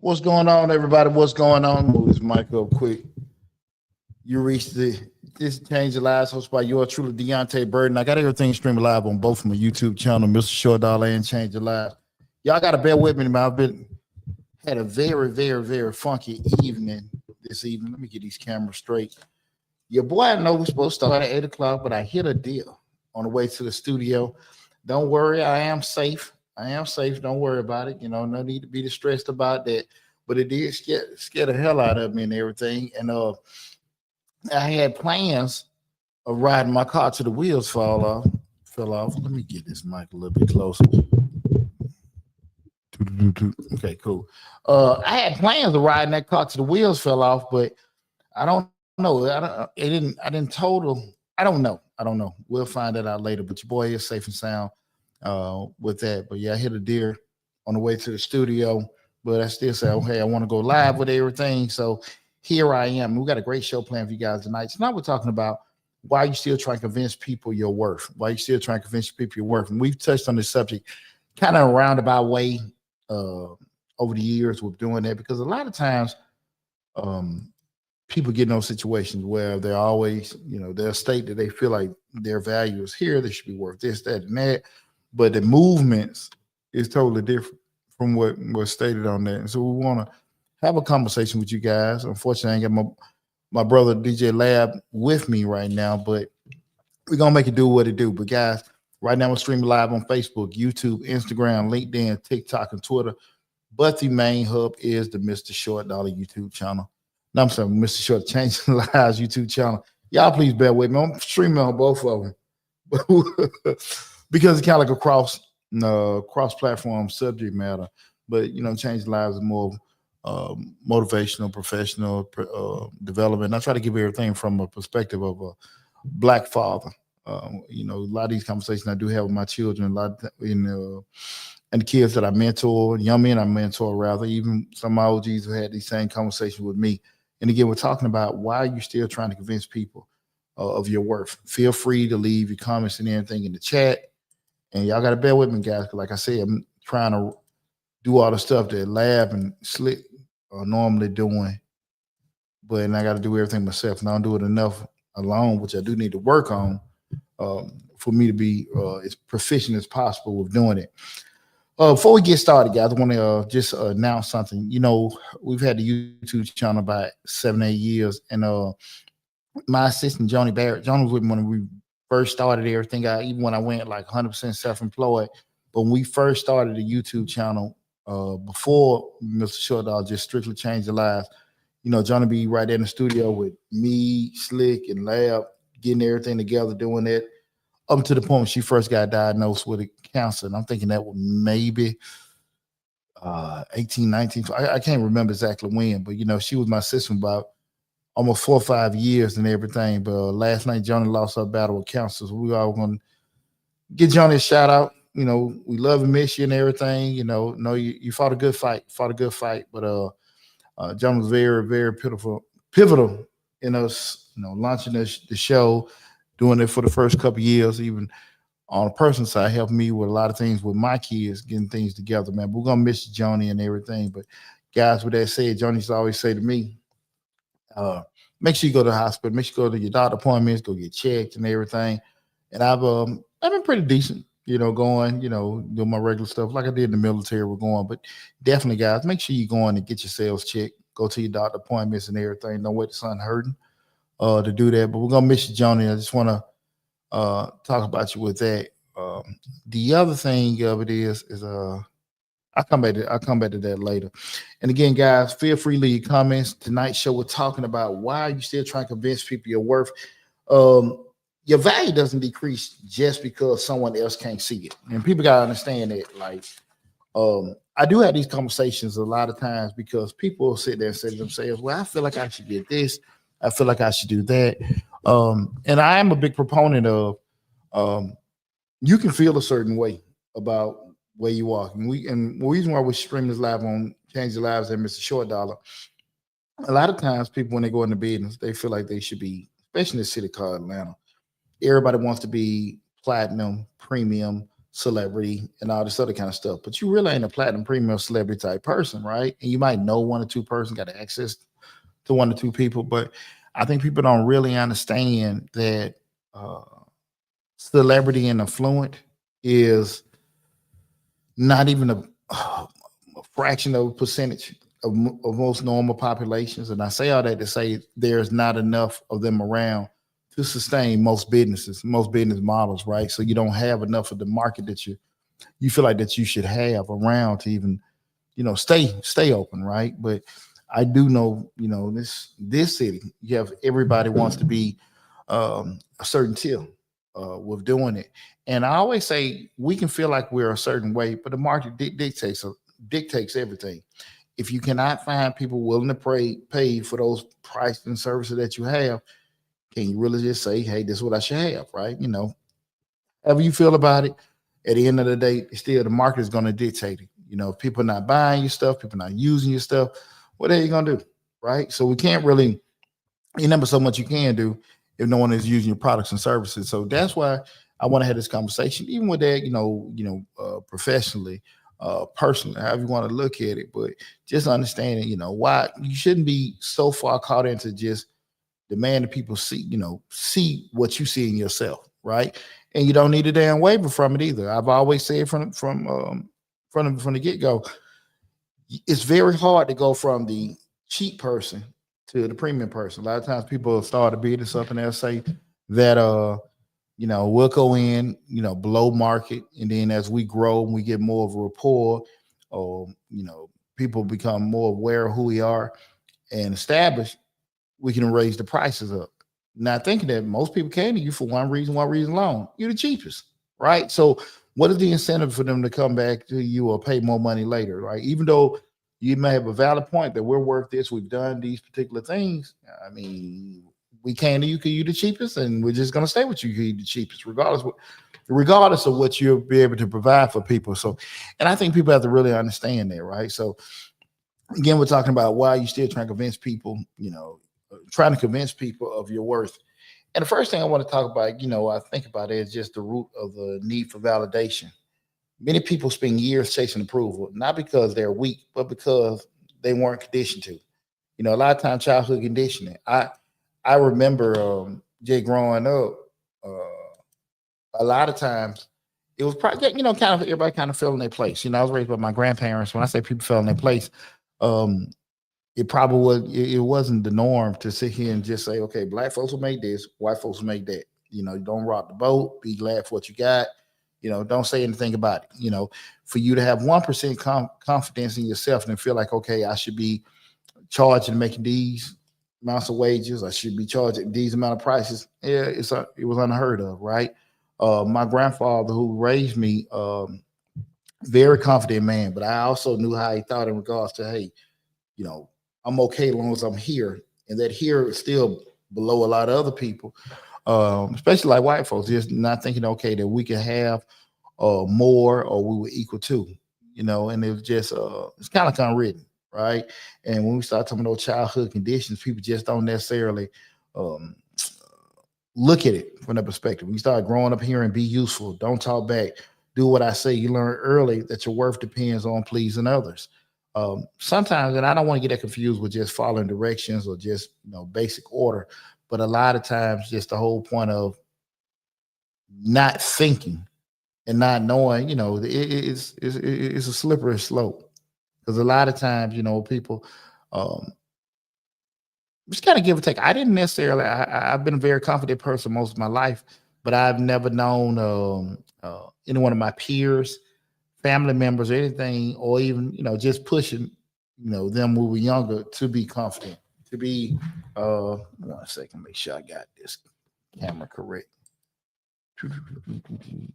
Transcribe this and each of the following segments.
What's going on, everybody? What's going on? Move this mic up quick. You reached the This Change Your Lives, hosted by yours truly, Deonte Burden. I got everything streaming live on both my YouTube channel, Mr. Short Dollar and Change Your Lives. Y'all got to bear with me, man. I've been had a very funky evening this evening. Let me get these cameras straight. Your boy, I know we're supposed to start at 8 o'clock, but I hit a deal on the way to the studio. Don't worry, I am safe. I am safe. Don't worry about it. No need to be distressed about that. But it did scare the hell out of me and everything. And I had plans of riding my car till the wheels fell off. Let me get this mic a little bit closer. Okay, cool. I had plans of riding that car till the wheels fell off, but I don't know. I didn't total. I don't know. We'll find that out later. But your boy is safe and sound with that. But yeah, I hit a deer on the way to the studio. But I still say, okay, I want to go live with everything. So here I am. We got a great show planned for you guys tonight. Tonight we're talking about why you still trying to convince people your worth. Why you still trying to convince people your worth. And we've touched on this subject kind of a roundabout way uh, over the years with doing that because a lot of times um, people get in those situations where they're always, they'll state that they feel like their value is here, they should be worth this, that, and that. But the movements is totally different from what was stated on that. And so we want to have a conversation with you guys. Unfortunately, I ain't got my brother DJ Lab with me right now, but we're gonna make it do what it do. But guys, right now we're streaming live on Facebook, YouTube, Instagram, LinkedIn, TikTok, and Twitter. But the main hub is the Mr. Short Dollar YouTube channel. No, I'm sorry, Mr. Short Changing Lives YouTube channel. Y'all please bear with me. I'm streaming on both of them. Because it's kind of like a cross platform subject matter. But change lives is more motivational, professional development. I try to give everything from a perspective of a black father. A lot of these conversations I do have with my children, a lot of, and the kids that I mentor, young men I mentor rather, even some of my OGs who had these same conversations with me. And again, we're talking about why are you still trying to convince people of your worth. Feel free to leave your comments and everything in the chat. And y'all got to bear with me, guys. 'Cause like I said, I'm trying to do all the stuff that Lab and Slick are normally doing, but I got to do everything myself. And I don't do it enough alone, which I do need to work on for me to be as proficient as possible with doing it. Before we get started, guys, I want to just announce something. We've had the YouTube channel about 7, 8 years, and my assistant, Johnny Barrett, John was with me when we first started everything. Even when I went like 100% self-employed, but when we first started the YouTube channel, before Mr. Short Dog just strictly changed the lives, Johnny be right there in the studio with me, Slick, and Lab, getting everything together, doing that up to the point when she first got diagnosed with cancer. And I'm thinking that was maybe 18, 19. I can't remember exactly when, but she was my sister about almost 4 or 5 years and everything. But last night, Johnny lost her battle with cancer. So we all going to give Johnny a shout out. We love and miss you and everything. You fought a good fight. But John was very pivotal in us, launching the show, doing it for the first couple of years, even on a personal side, helped me with a lot of things with my kids, getting things together, man. But we're gonna miss Johnny and everything. But guys, with that said, Johnny used to always say to me, make sure you go to the hospital, make sure you go to your doctor appointments, go get checked and everything. And I've been pretty decent, going, doing my regular stuff like I did in the military. We're going, but definitely, guys, make sure you go in and get yourselves checked, go to your doctor appointments and everything. Don't wait the sun hurting to do that. But we're gonna miss you, Johnny. I just want to talk about you with that. The other thing of it is I'll come back to that later. And again, guys, feel free to leave your comments. Tonight's show, we're talking about why are you still trying to convince people your worth. Your value doesn't decrease just because someone else can't see it. And people gotta understand that. Like, I do have these conversations a lot of times because people sit there and say to themselves, well, I feel like I should get this. I feel like I should do that. And I am a big proponent of um, you can feel a certain way about where you are. And the reason why we're streaming this live on Change the Lives and Mr. Short Dollar, a lot of times people when they go into business, they feel like they should be, especially in the city called Atlanta. Everybody wants to be platinum, premium, celebrity and all this other kind of stuff. But you really ain't a platinum premium celebrity type person, right? And you might know one or two person, got access to one or two people, but I think people don't really understand that uh, celebrity and affluent is not even a fraction of a percentage of most normal populations. And I say all that to say there's not enough of them around to sustain most businesses, most business models, right? So you don't have enough of the market that you feel like that you should have around to even, stay open, right? But I do know, this city, you have everybody wants to be a certain tier with doing it. And I always say we can feel like we're a certain way, but the market dictates everything. If you cannot find people willing to pay for those prices and services that you have, can you really just say, hey, this is what I should have, right? However you feel about it, at the end of the day, still the market is going to dictate it. If people are not buying your stuff, people are not using your stuff, what are you going to do, right? So we can't really, you never so much you can do if no one is using your products and services. So that's why I want to have this conversation, even with that, professionally, personally, however you want to look at it, but just understanding, why you shouldn't be so far caught into just demanding people see what you see in yourself, right? And you don't need a damn waiver from it either. I've always said from the get go, it's very hard to go from the cheap person to the premium person. A lot of times people start a business up and they'll say that we'll go in, below market, and then as we grow and we get more of a rapport, or people become more aware of who we are and established, we can raise the prices up. Not thinking that most people came to you for one reason alone. You're the cheapest, right? So what is the incentive for them to come back to you or pay more money later, right? Even though you may have a valid point that we're worth this, we've done these particular things. I mean, we came to you because you're the cheapest, and we're just going to stay with you because you're the cheapest, regardless of what you'll be able to provide for people. So, and I think people have to really understand that, right? So again, we're talking about why you still trying to convince people, of your worth. And the first thing I want to talk about, I think about it is just the root of the need for validation. Many people spend years chasing approval, not because they're weak, but because they weren't conditioned to. A lot of times childhood conditioning. I remember Jay growing up, a lot of times it was probably, kind of everybody kind of fell in their place. I was raised by my grandparents. When I say people fell in their place, um, it probably it wasn't the norm to sit here and just say, okay, black folks will make this, white folks will make that. Don't rock the boat, be glad for what you got. Don't say anything about it. For you to have 1% confidence in yourself and feel like, okay, I should be charging, making these amounts of wages, I should be charging these amount of prices. Yeah, it was unheard of, right? My grandfather, who raised me, very confident man, but I also knew how he thought in regards to, hey, I'm okay as long as I'm here, and that here is still below a lot of other people, especially like white folks, just not thinking, okay, that we can have more or we were equal to, and it was just it's kind of unwritten, right? And when we start talking about those childhood conditions, people just don't necessarily um, look at it from that perspective. When you start growing up here and be useful, don't talk back, do what I say. You learn early that your worth depends on pleasing others. Sometimes, and I don't want to get that confused with just following directions or just basic order, but a lot of times, just the whole point of not thinking and not knowing, it's a slippery slope, because a lot of times, people um, just kind of give or take. I didn't necessarily. I've been a very confident person most of my life, but I've never known any one of my peers, family members, or anything, or even just pushing them when we were younger to be confident, to be. 1 second, make sure I got this camera correct.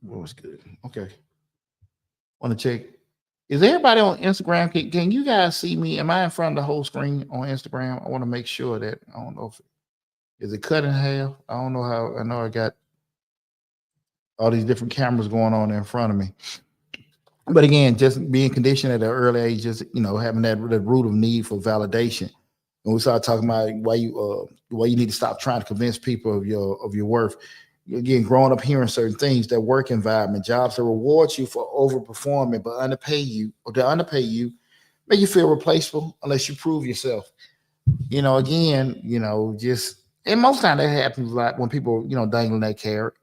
What was good? Okay, want to check. Is everybody on Instagram? Can you guys see me? Am I in front of the whole screen on Instagram? I want to make sure that I don't know if is it cut in half. I don't know how. I know I got all these different cameras going on in front of me. But again, just being conditioned at an early age, just having that root of need for validation. And we start talking about why you need to stop trying to convince people of your worth. Again, growing up hearing certain things, that work environment, jobs that reward you for overperforming but underpay you, or to underpay you, make you feel replaceable unless you prove yourself. Again, just and most time that happens a lot when people, dangling that carrot.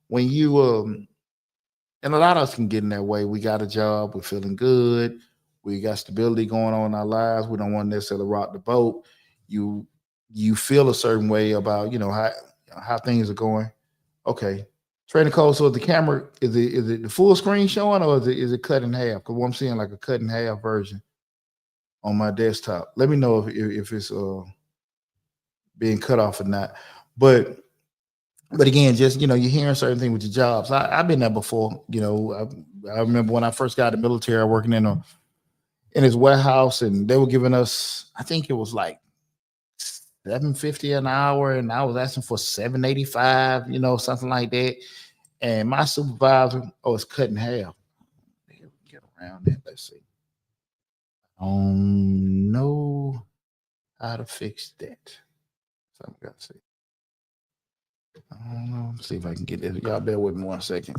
When you and a lot of us can get in that way. We got a job, we're feeling good, we got stability going on in our lives. We don't want to necessarily rock the boat. You you feel a certain way about how things are going. Okay. Trading code. So the camera is it the full screen showing, or is it cut in half? Because I'm seeing like a cut in half version on my desktop. Let me know if it's being cut off or not. But again, just you're hearing certain things with your jobs. I've been there before. I remember when I first got out of the military, working in his warehouse, and they were giving us, I think it was like 750 an hour, and I was asking for 785, something like that. And my supervisor, oh, it's cut in half. Get around that. Let's see. I don't know how to fix that. So I'm gonna see. I don't know. Let's see if I can get this. Y'all bear with me 1 second.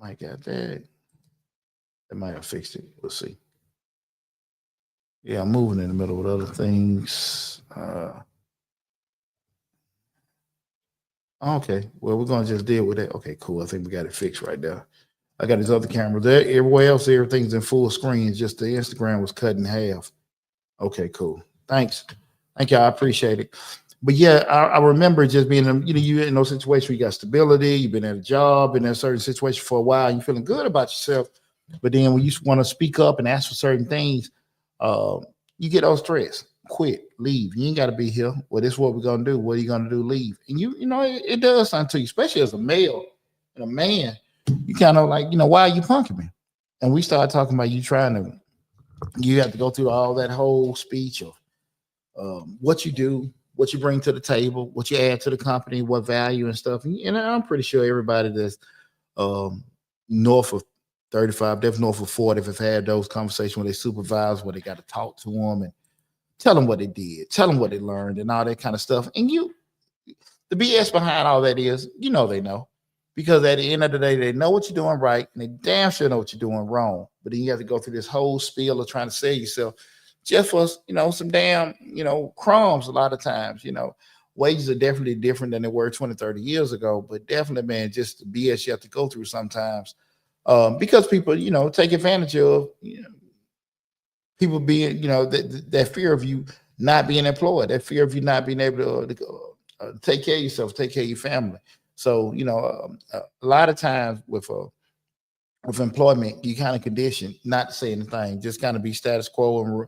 Might got that. That might have fixed it. We'll see. Yeah, I'm moving in the middle with other things. Okay, well, we're gonna just deal with it. Okay, cool. I think we got it fixed right there. I got these other cameras there. Everywhere else, everything's in full screen. Just the Instagram was cut in half. Okay, cool. Thanks. Thank you. I appreciate it. But yeah, I remember just being, you in those situations where you got stability, you've been at a job, been in a certain situation for a while, and you're feeling good about yourself. But then when you want to speak up and ask for certain things, uh, you get all stressed. Quit, leave. You ain't got to be here. Well, this is what we're gonna do. What are you gonna do? Leave. And it does something to you, especially as a male and a man. You kind of like, why are you punking me? And we started talking about you have to go through all that whole speech of what you do, what you bring to the table, what you add to the company, what value and stuff. And I'm pretty sure everybody that's um, north of 35, definitely north of 40, if have had those conversations with their supervisors where they got to talk to them and tell them what they did, tell them what they learned, and all that kind of stuff. And the BS behind all that is, they know. Because at the end of the day, they know what you're doing right, and they damn sure know what you're doing wrong. But then you have to go through this whole spiel of trying to sell yourself just for, some damn, crumbs a lot of times. Wages are definitely different than they were 20, 30 years ago, but definitely, man, just the BS you have to go through sometimes. Because people, take advantage of, people being, that fear of you not being employed, that fear of you not being able to take care of yourself, take care of your family. So, a lot of times with employment, you kind of condition not to say anything, just kind of be status quo and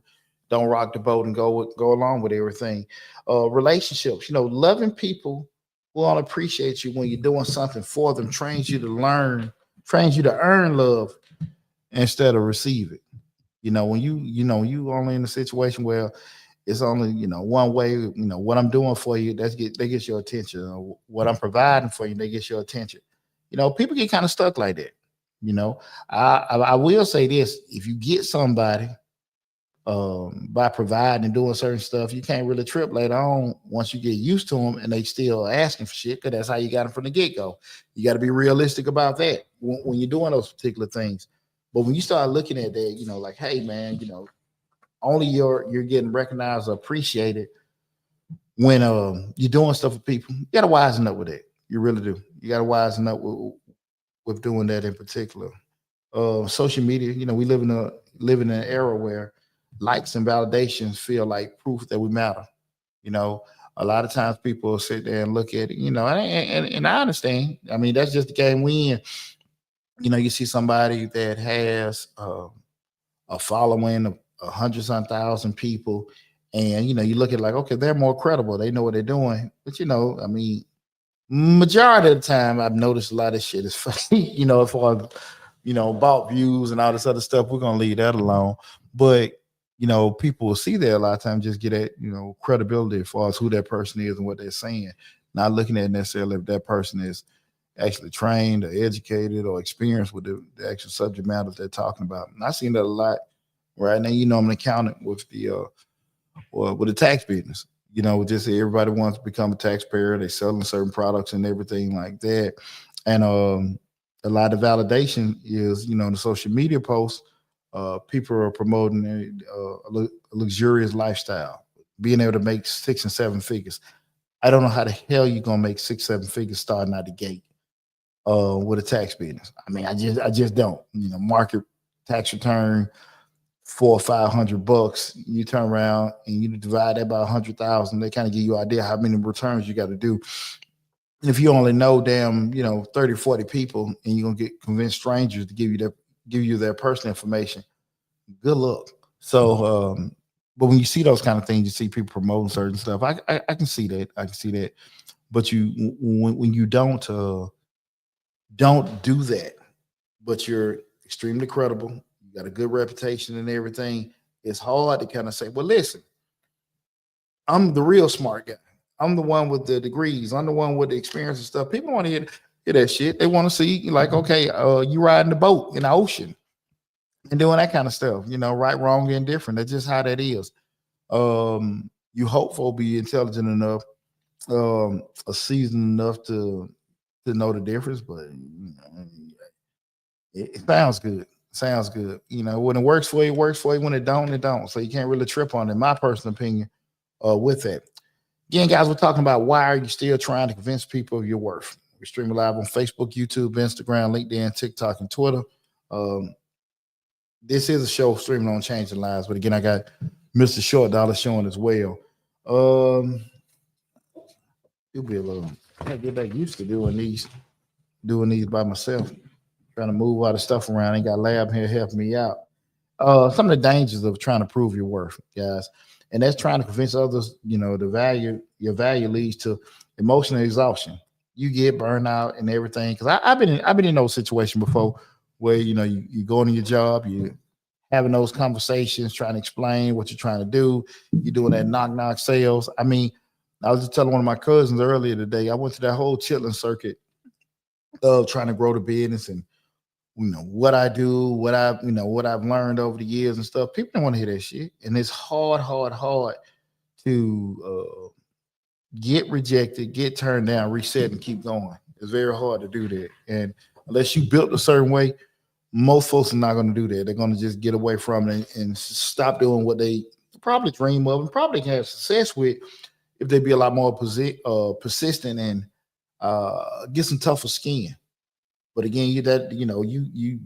don't rock the boat and go along with everything. Relationships, loving people will all appreciate you when you're doing something for them, trains you to learn, trains you to earn love instead of receive it. When you only in a situation where it's only one way. What I'm doing for you, that gets your attention. What I'm providing for you, that gets your attention. People get kind of stuck like that. I will say this: if you get somebody by providing and doing certain stuff, you can't really trip later on once you get used to them and they still asking for shit, because that's how you got them from the get go. You got to be realistic about that when you're doing those particular things. But when you start looking at that, like, hey man, only you're getting recognized or appreciated when you're doing stuff for people. You got to wisen up with it. You really do. You got to wisen up with doing that in particular. Social media, we live in an era where likes and validations feel like proof that we matter. You know, a lot of times people sit there and look at it, and I understand. I mean, that's just the game we in. You see somebody that has a following of 100-some thousand people, and you look at it like, okay, they're more credible. They know what they're doing. But I mean, majority of the time, I've noticed a lot of shit is fake. As far as bought views and all this other stuff, we're gonna leave that alone. But people will see that a lot of times, just get at credibility as far as who that person is and what they're saying, not looking at necessarily if that person is actually trained or educated or experienced with the actual subject matter they're talking about. And I've seen that a lot. Right now, I'm an accountant with the tax business, Just everybody wants to become a taxpayer. They selling certain products and everything like that. And a lot of validation is, the social media posts. People are promoting a luxurious lifestyle, being able to make 6 and 7 figures. I don't know how the hell you're gonna make 6, 7 figures starting out the gate with a tax business. I mean, I just don't. Market tax return 400 or 500 bucks. You turn around and you divide that by 100,000. They kind of give you an idea how many returns you got to do. And if you only know damn, 30, 40 people, and you're gonna get convinced strangers to give you their personal information, good luck. So, but when you see those kind of things, you see people promoting certain stuff. I can see that. I can see that. But when you don't do that, but you're extremely credible, you got a good reputation and everything, it's hard to kind of say, well, listen, I'm the real smart guy. I'm the one with the degrees. I'm the one with the experience and stuff. People want to hear that shit. They want to see, like, okay, you riding the boat in the ocean and doing that kind of stuff, right, wrong, and different. That's just how that is. You hopeful be intelligent enough, seasoned enough to know the difference, but it sounds good. Sounds good. When it works for you, it works for you. When it don't, it don't. So you can't really trip on it, in my personal opinion, with that. Again, guys, we're talking about why are you still trying to convince people of your worth? We're streaming live on Facebook, YouTube, Instagram, LinkedIn, TikTok, and Twitter. This is a show streaming on Changing Lives, but again, I got Mr. Short Dollar showing as well. It'll be a little. I get back used to doing these by myself, trying to move all the stuff around. Ain't got Lab here helping me out. Some of the dangers of trying to prove your worth, guys, and that's trying to convince others. Your value leads to emotional exhaustion. You get burned out and everything. Because I've been in those situations before, where you going to your job, you having those conversations, trying to explain what you're trying to do. You're doing that knock sales. I mean, I was just telling one of my cousins earlier today. I went to that whole chitlin circuit of trying to grow the business and what I do, what I've learned over the years and stuff. People don't want to hear that shit, and it's hard to get rejected, get turned down, reset, and keep going. It's very hard to do that, and unless you built a certain way, most folks are not going to do that. They're going to just get away from it and stop doing what they probably dream of and probably can have success with if they be a lot more persistent and get some tougher skin. But again, you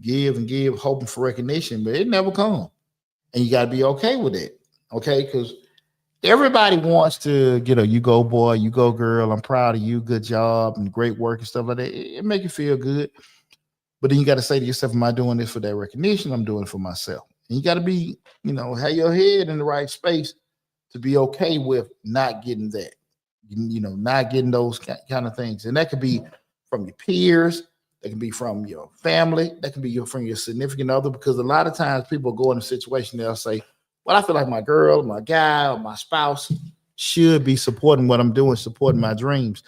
give and give, hoping for recognition, but it never comes, and you got to be okay with it. Okay, because everybody wants to get a "you go boy, you go girl, I'm proud of you, good job and great work" and stuff like that. It make you feel good, but then you got to say to yourself, "Am I doing this for that recognition? I'm doing it for myself." And you got to be, have your head in the right space to be okay with not getting that, not getting those kind of things, and that could be from your peers. That can be from your family. That can be from your significant other, because a lot of times people go in a situation, they'll say, well, I feel like my girl, my guy, or my spouse should be supporting what I'm doing, supporting my dreams.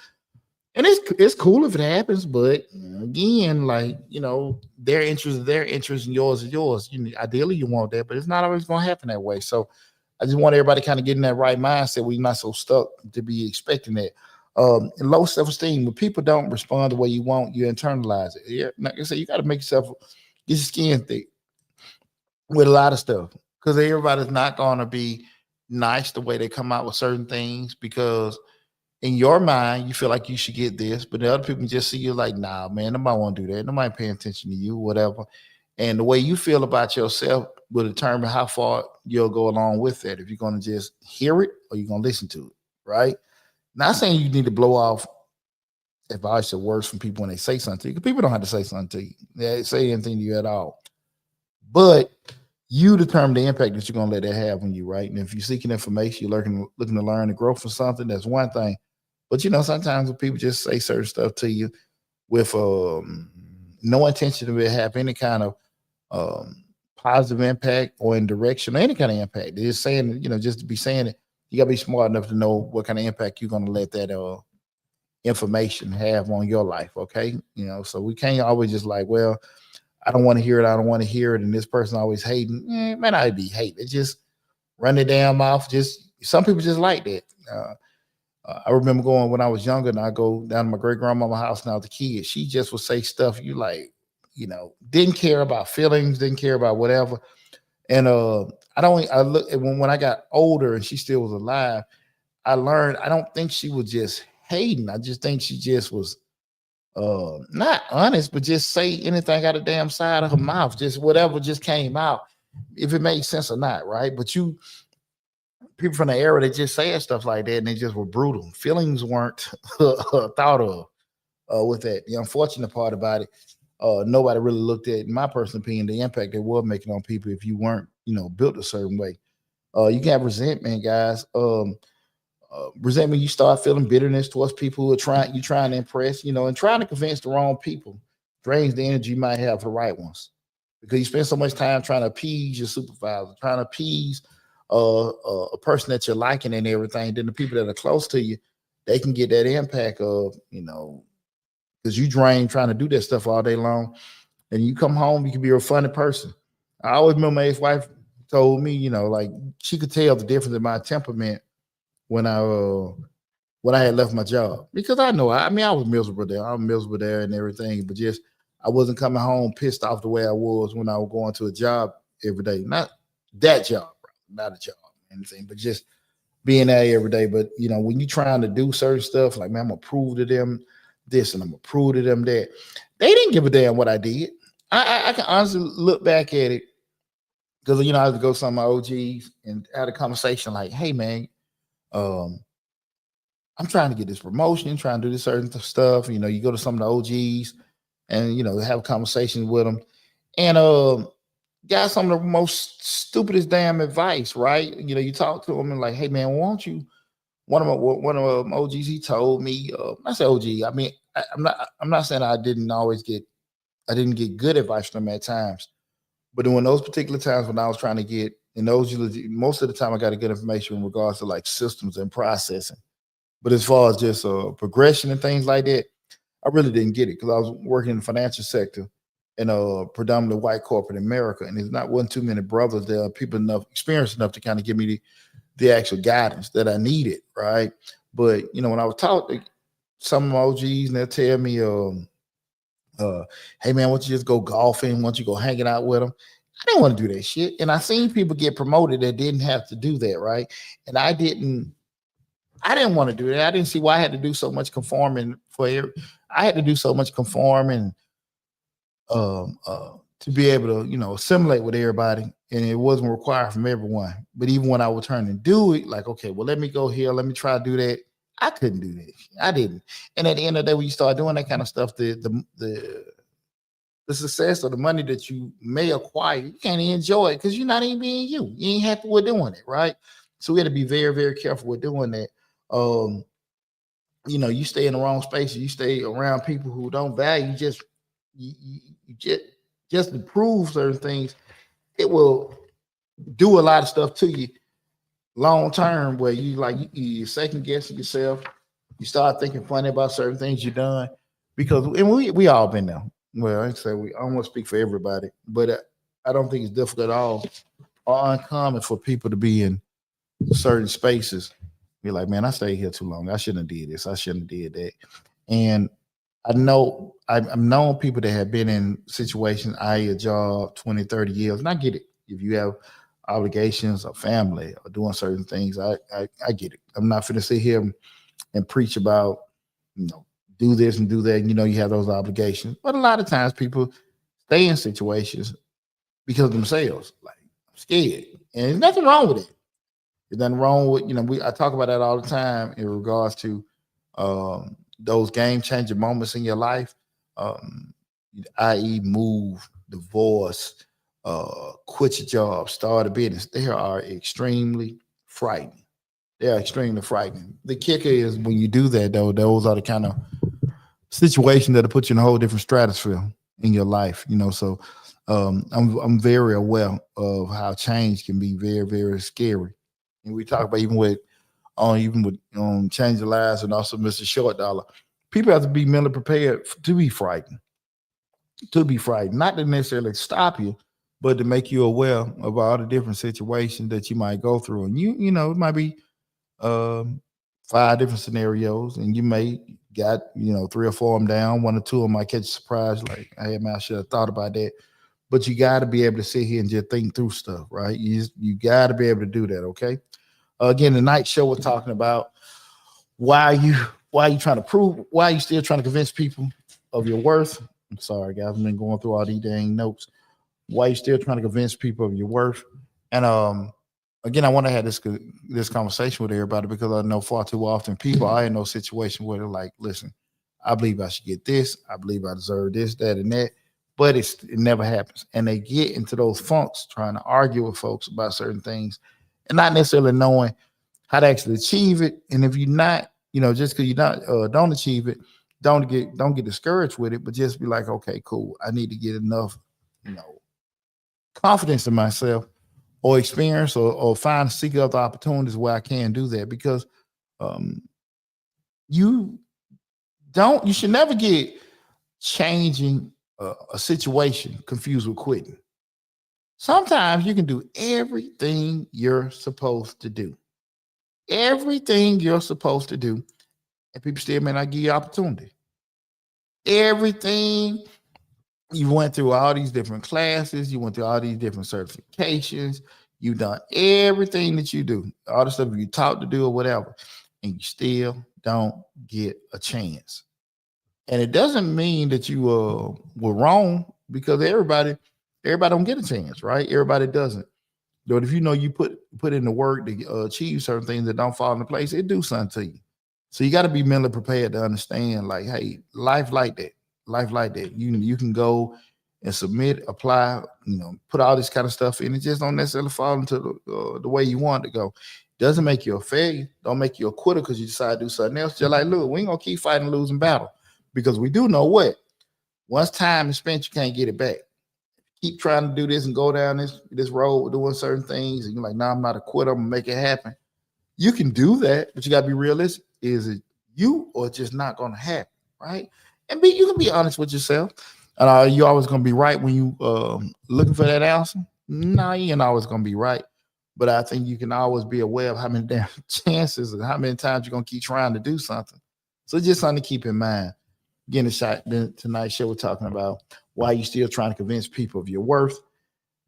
And it's cool if it happens, but again, like, their interest is their interest and yours is yours. Ideally, you want that, but it's not always going to happen that way. So I just want everybody kind of get in that right mindset where you're not so stuck to be expecting that. And low self-esteem, when people don't respond the way you want, you internalize it. Yeah, like I said, you got to make yourself get your skin thick with a lot of stuff, because everybody's not going to be nice the way they come out with certain things, because in your mind you feel like you should get this, but the other people just see you like, nah, man, nobody want to do that. Nobody paying attention to you, whatever. And the way you feel about yourself will determine how far you'll go along with that. If you're going to just hear it or you're going to listen to it, right? Not saying you need to blow off advice or words from people when they say something to you, because people don't have to say something to you. They say anything to you at all. But you determine the impact that you're going to let that have on you, right? And if you're seeking information, you're looking to learn and grow from something, that's one thing. But, sometimes when people just say certain stuff to you with no intention to have any kind of positive impact or in direction or any kind of impact. They're just saying, just to be saying it, you got to be smart enough to know what kind of impact you're going to let that information have on your life, okay? So we can't always just like, well, I don't want to hear it. I don't want to hear it. And this person always hating. Man, I'd be hating. It just run it damn mouth. Just Some people just like that. I remember going when I was younger, and I go down to my great grandmama's house now as a kid. She just would say stuff you like, didn't care about feelings, didn't care about whatever. And I don't. I look when I got older and she still was alive. I learned I don't think she was just hating. I just think she just was not honest, but just say anything out of damn side of her mouth, just whatever just came out, if it made sense or not, right? But you people from the era they just said stuff like that and they just were brutal. Feelings weren't thought of with that. The unfortunate part about it, nobody really looked at, in my personal opinion, the impact it was making on people if you weren't, built a certain way. You can have resentment, guys. Resentment, you start feeling bitterness towards people who are trying to impress, and trying to convince the wrong people drains the energy you might have for the right ones. Because you spend so much time trying to appease your supervisor, trying to appease a person that you're liking and everything, then the people that are close to you, they can get that impact of, because you drain trying to do that stuff all day long. And you come home, you can be a funny person. I always remember my ex-wife told me, like she could tell the difference in my temperament when I had left my job. Because I know, I mean, I was miserable there. I'm miserable there and everything, but just I wasn't coming home pissed off the way I was when I was going to a job every day. Not that job, not a job, anything, but just being there every day. But when you're trying to do certain stuff, like, man, I'm gonna prove to them this and I'm gonna prove to them that, they didn't give a damn what I did. I can honestly look back at it because I had to go to some of my OGs and had a conversation like, hey man, I'm trying to get this promotion, trying to do this certain stuff. You go to some of the OGs and have a conversation with them, and got some of the most stupidest damn advice, right? You talk to them and like, hey man, won't you? One of my OGs, he told me, I say OG, I mean, I'm not saying I didn't get good advice from them at times, but in those particular times when I was trying to get, in those most of the time I got good information in regards to like systems and processing. But as far as just progression and things like that, I really didn't get it because I was working in the financial sector in a predominantly white corporate America, and there's not one too many brothers there, people enough experienced enough to kind of give me the actual guidance that I needed, right? But when I was talking to some of my OGs, and they'll tell me, hey man, why don't you just go golfing? Why don't you go hanging out with them? I didn't want to do that shit. And I seen people get promoted that didn't have to do that, right? And I didn't want to do that. I didn't see why I had to do so much conforming I had to do so much conforming to be able to, assimilate with everybody. And it wasn't required from everyone. But even when I would turn and do it, like, okay, well, let me go here, let me try to do that. I couldn't do that. I didn't. And at the end of the day, when you start doing that kind of stuff, the success or the money that you may acquire, you can't enjoy it because you're not even being you. You ain't happy with doing it, right? So we had to be very, very careful with doing that. You stay in the wrong spaces, you stay around people who don't value you just to prove certain things, it will do a lot of stuff to you long term where you second guessing yourself, you start thinking funny about certain things you've done because and we all been there. Well, I say I don't want to speak for everybody, but I don't think it's difficult at all or uncommon for people to be in certain spaces. Be like, man, I stayed here too long. I shouldn't have did this. I shouldn't have did that. And I know I've known people that have been in situations, i.e. a job 20, 30 years. And I get it. If you have obligations or family or doing certain things, I get it. I'm not going to sit here and preach about, do this and do that. And, you have those obligations. But a lot of times people stay in situations because of themselves. Like, I'm scared. And there's nothing wrong with it. There's nothing wrong with, I talk about that all the time in regards to those game-changing moments in your life, i.e. move, divorce, quit your job, start a business. They are extremely frightening. They are extremely frightening. The kicker is when you do that, though, those are the kind of situations that'll put you in a whole different stratosphere in your life, So I'm very aware of how change can be very, very scary. And we talk about even with change the lives and also Mr. Short Dollar. People have to be mentally prepared to be frightened. Not to necessarily stop you, but to make you aware of all the different situations that you might go through. And it might be um, 5 different scenarios, and you may got 3 or 4 of them down. 1 or 2 of them might catch a surprise, like, hey man, I should have thought about that. But you got to be able to sit here and just think through stuff, right? You got to be able to do that. Okay. Again, the night show we're talking about why you why you trying to prove why you still trying to convince people of your worth. I'm sorry, guys. I've been going through all these dang notes. Why you still trying to convince people of your worth? And again, I want to have this conversation with everybody because I know far too often people are in those situations where they're like, listen, I believe I should get this, I believe I deserve this, that, and that, but it never happens. And they get into those funks trying to argue with folks about certain things and not necessarily knowing how to actually achieve it. And if you're not, just because you're not don't achieve it, don't get discouraged with it, but just be like, okay, cool. I need to get enough, you know, confidence in myself or experience or seek other opportunities where I can do that because um, you you should never get changing a situation confused with quitting. Sometimes you can do everything you're supposed to do, everything you're supposed to do, and people still may not give you opportunity. Everything you went through all these different classes, you went through all these different certifications, you done everything that you do, all the stuff you taught to do or whatever, and you still don't get a chance. And it doesn't mean that you were wrong because everybody don't get a chance, right? Everybody doesn't. But if you know you put in the work to achieve certain things that don't fall into place, it do something to you. So you got to be mentally prepared to understand, like, hey, life like that, life like that. You can go and submit, apply, put all this kind of stuff in. It just don't necessarily fall into the way you want it to go. Doesn't make you a failure. Don't make you a quitter because you decide to do something else. Just like, look, we ain't gonna keep fighting losing battle because we do know what once time is spent, you can't get it back. Keep trying to do this and go down this road doing certain things, and you're like, no, I'm not a quitter. I'm gonna make it happen. You can do that, but you gotta be realistic. Is it you or just not gonna happen, right? And you can be honest with yourself. You always gonna be right when you looking for that answer. No, you ain't always gonna be right. But I think you can always be aware of how many damn chances and how many times you're gonna keep trying to do something. So just something to keep in mind. Again, tonight's show we're talking about why you still trying to convince people of your worth.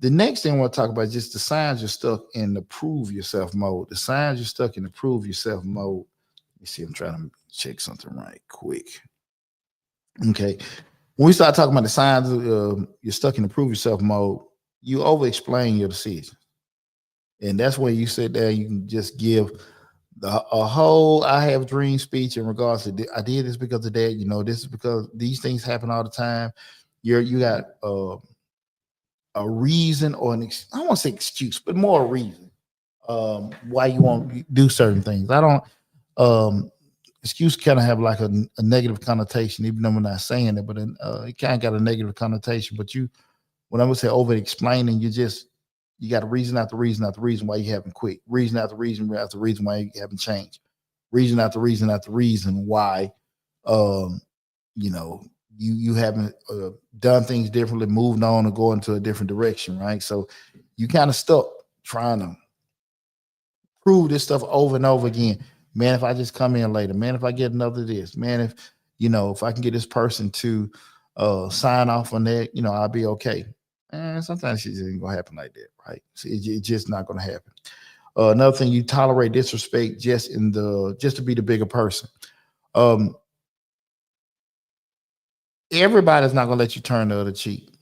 The next thing I want to talk about is just the signs you're stuck in the prove yourself mode. The signs you're stuck in the prove yourself mode. Let me see, I'm trying to check something right quick. Okay. When we start talking about the signs you're stuck in the prove yourself mode, you over explain your decision. And that's where you sit there, you can just give a whole I have dream speech in regards to I did this because of that. This is because these things happen all the time. You got a reason or I don't want to say excuse, but more a reason why you won't do certain things. I don't excuse kind of have like a negative connotation, even though we're not saying it, but it kind of got a negative connotation. But when I would say over explaining, you got a reason after reason after reason why you haven't quit, reason after reason after reason why you haven't changed, reason after reason after reason why um, you know you haven't done things differently, moved on, or going to a different direction, right? So you kind of stuck trying to prove this stuff over and over again. Man, if I just come in later, man, if I get another this, man, if I can get this person to sign off on that, I'll be okay. And sometimes it just ain't gonna happen like that, right? So it's just not gonna happen. Another thing, you tolerate disrespect just to be the bigger person. Um, Everybody's not gonna let you turn the other cheek.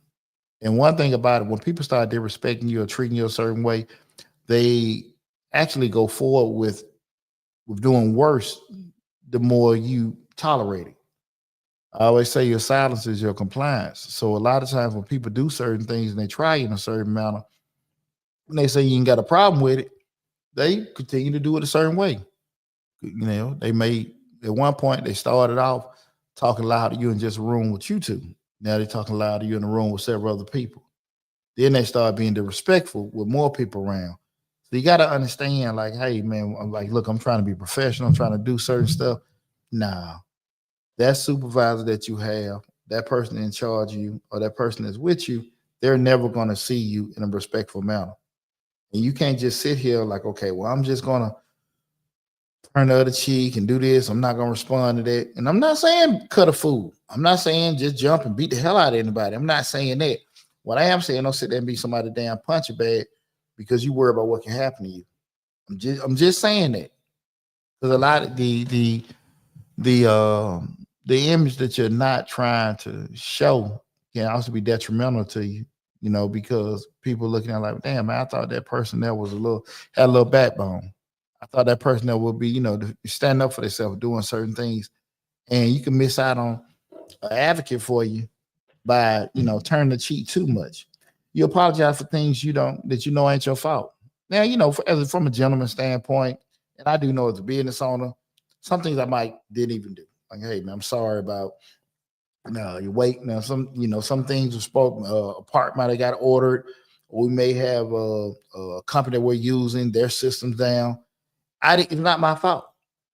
And one thing about it, when people start disrespecting you or treating you a certain way, they actually go forward with doing worse the more you tolerate it. I always say your silence is your compliance. So a lot of times when people do certain things and they try in a certain manner, when they say you ain't got a problem with it, they continue to do it a certain way. They may at one point they started off talking loud to you in just a room with you two. Now they're talking loud to you in a room with several other people. Then they start being disrespectful with more people around. So you got to understand, like, hey, man, I'm like, look, I'm trying to be professional. I'm trying to do certain stuff. Nah, that supervisor that you have, that person in charge of you, or that person that's with you, they're never going to see you in a respectful manner. And you can't just sit here like, okay, well, I'm just going to turn the other cheek and do this. I'm not gonna respond to that. And I'm not saying cut a fool. I'm not saying just jump and beat the hell out of anybody. I'm not saying that. What I am saying, don't sit there and be somebody damn puncher bag because you worry about what can happen to you. I'm just saying that. Because a lot of the image that you're not trying to show can also be detrimental to you, because people looking at it like, damn, man, I thought that person there was had a little backbone. I thought that person there would be, stand up for themselves, doing certain things, and you can miss out on an advocate for you by, turning the cheek too much. You apologize for things that ain't your fault. Now, from a gentleman standpoint, and I do know as a business owner, some things I might didn't even do. Like, hey man, I'm sorry about your weight. Now, some things were spoken. A part might have got ordered. We may have a company that we're using their systems down. It's not my fault.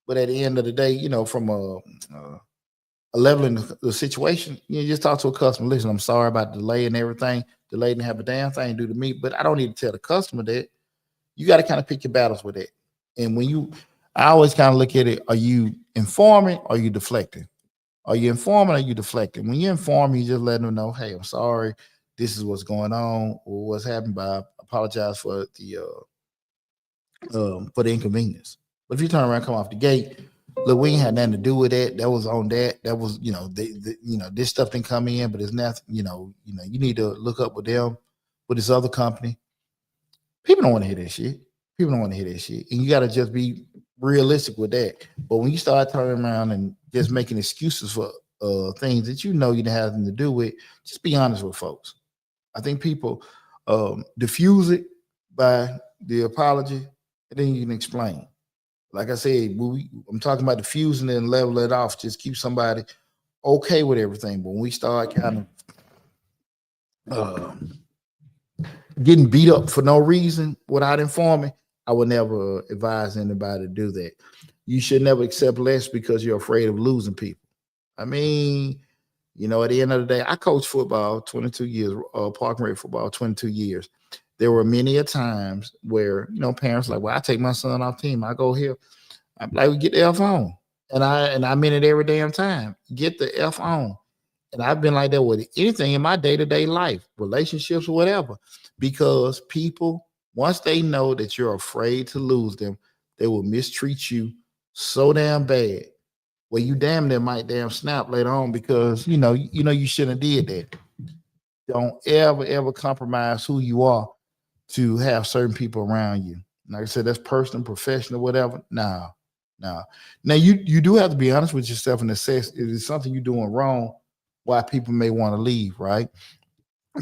But at the end of the day, from a leveling the situation, you just talk to a customer. Listen, I'm sorry about the delay and everything. Delay didn't have a damn thing to do to me, but I don't need to tell the customer that. You got to kind of pick your battles with it. And I always kind of look at it, are you informing or are you deflecting? Are you informing or are you deflecting? When you inform, you just let them know, hey, I'm sorry, this is what's going on or what's happened, but I apologize for the inconvenience. But if you turn around, come off the gate, look, we ain't had nothing to do with that. That was on that. That was, this stuff didn't come in, but it's nothing, you need to look up with them, with this other company. People don't want to hear that shit. People don't want to hear that shit. And you got to just be realistic with that. But when you start turning around and just making excuses for things that you didn't have nothing to do with, just be honest with folks. I think people diffuse it by the apology, and then you can explain. Like I said, I'm talking about diffusing it and level it off. Just keep somebody okay with everything. But when we start kind of getting beat up for no reason without informing, I would never advise anybody to do that. You should never accept less because you're afraid of losing people. I mean, at the end of the day, I coached football 22 years, park and rec football 22 years. There were many a times where, parents like, well, I take my son off team. I go here. I'm like, get the F on. And I mean it every damn time. Get the F on. And I've been like that with anything in my day-to-day life, relationships or whatever, because people, once they know that you're afraid to lose them, they will mistreat you so damn bad. Well, you damn near might damn snap later on because you shouldn't have did that. Don't ever compromise who you are to have certain people around you. Like I said, that's personal, professional, whatever. No. Now you do have to be honest with yourself and assess if it's something you're doing wrong, why people may want to leave, right?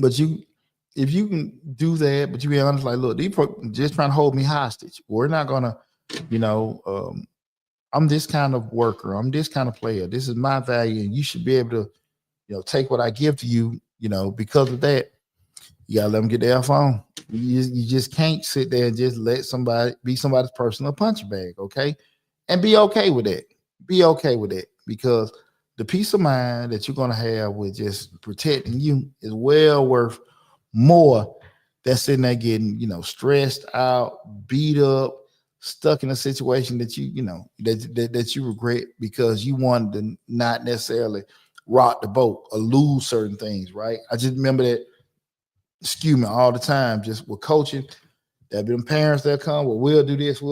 But if you can do that, but you be honest, like, look, these just trying to hold me hostage. We're not gonna, I'm this kind of worker. I'm this kind of player. This is my value, and you should be able to, take what I give to you. Because of that, you gotta let them get their phone. You just can't sit there and just let somebody be somebody's personal punch bag, okay? And be okay with that. Be okay with it because the peace of mind that you're gonna have with just protecting you is well worth more than sitting there getting, stressed out, beat up, stuck in a situation that that you regret because you wanted to not necessarily rock the boat or lose certain things, right? I just remember that, excuse me, all the time, just with coaching. There been parents that come, well, we'll do this,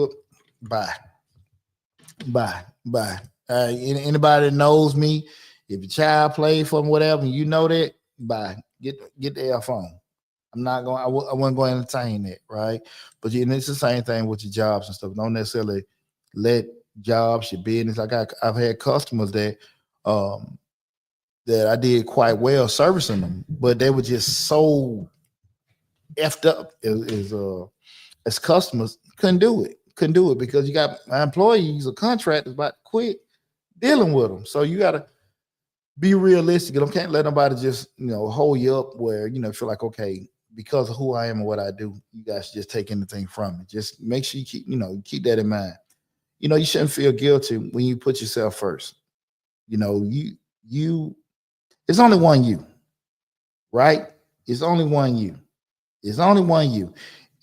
bye. Anybody that knows me, if your child played for them, whatever, and you know that, bye. Get the F on. I'm not going. I wasn't going to entertain that, right? But it's the same thing with your jobs and stuff. Don't necessarily let jobs, your business. I've had customers that that I did quite well servicing them, but they were just so effed up as customers. Couldn't do it because you got my employees or contractors about to quit dealing with them. So you got to be realistic. I can't let nobody just hold you up where feel like, okay, because of who I am and what I do, you guys just take anything from me. Just make sure you keep that in mind. You shouldn't feel guilty when you put yourself first. You it's only one you, right? It's only one you. It's only one you.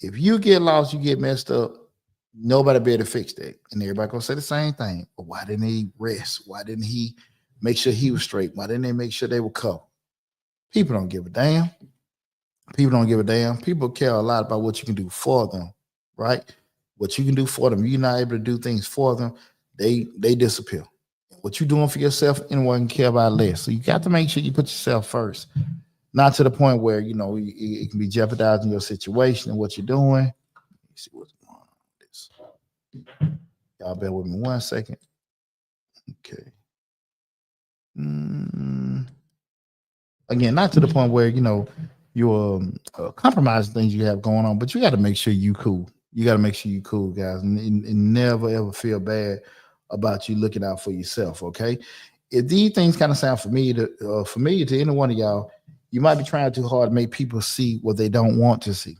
If you get lost, you get messed up, Nobody be able to fix that. And everybody gonna say the same thing. But why didn't he rest? Why didn't he make sure he was straight? Why didn't they make sure they were covered? People don't give a damn. People don't give a damn. People care a lot about what you can do for them, right? What you can do for them. You're not able to do things for them, they disappear. What you're doing for yourself, anyone can care about less. So you got to make sure you put yourself first. Not to the point where it can be jeopardizing your situation and what you're doing. Let me see what's going on with this. Y'all bear with me 1 second. Okay. Again, not to the point where you're compromising things you have going on, but you got to make sure you cool. You got to make sure you cool, guys, and never ever feel bad about you looking out for yourself. Okay. If these things kind of sound familiar to any one of y'all, you might be trying too hard to make people see what they don't want to see.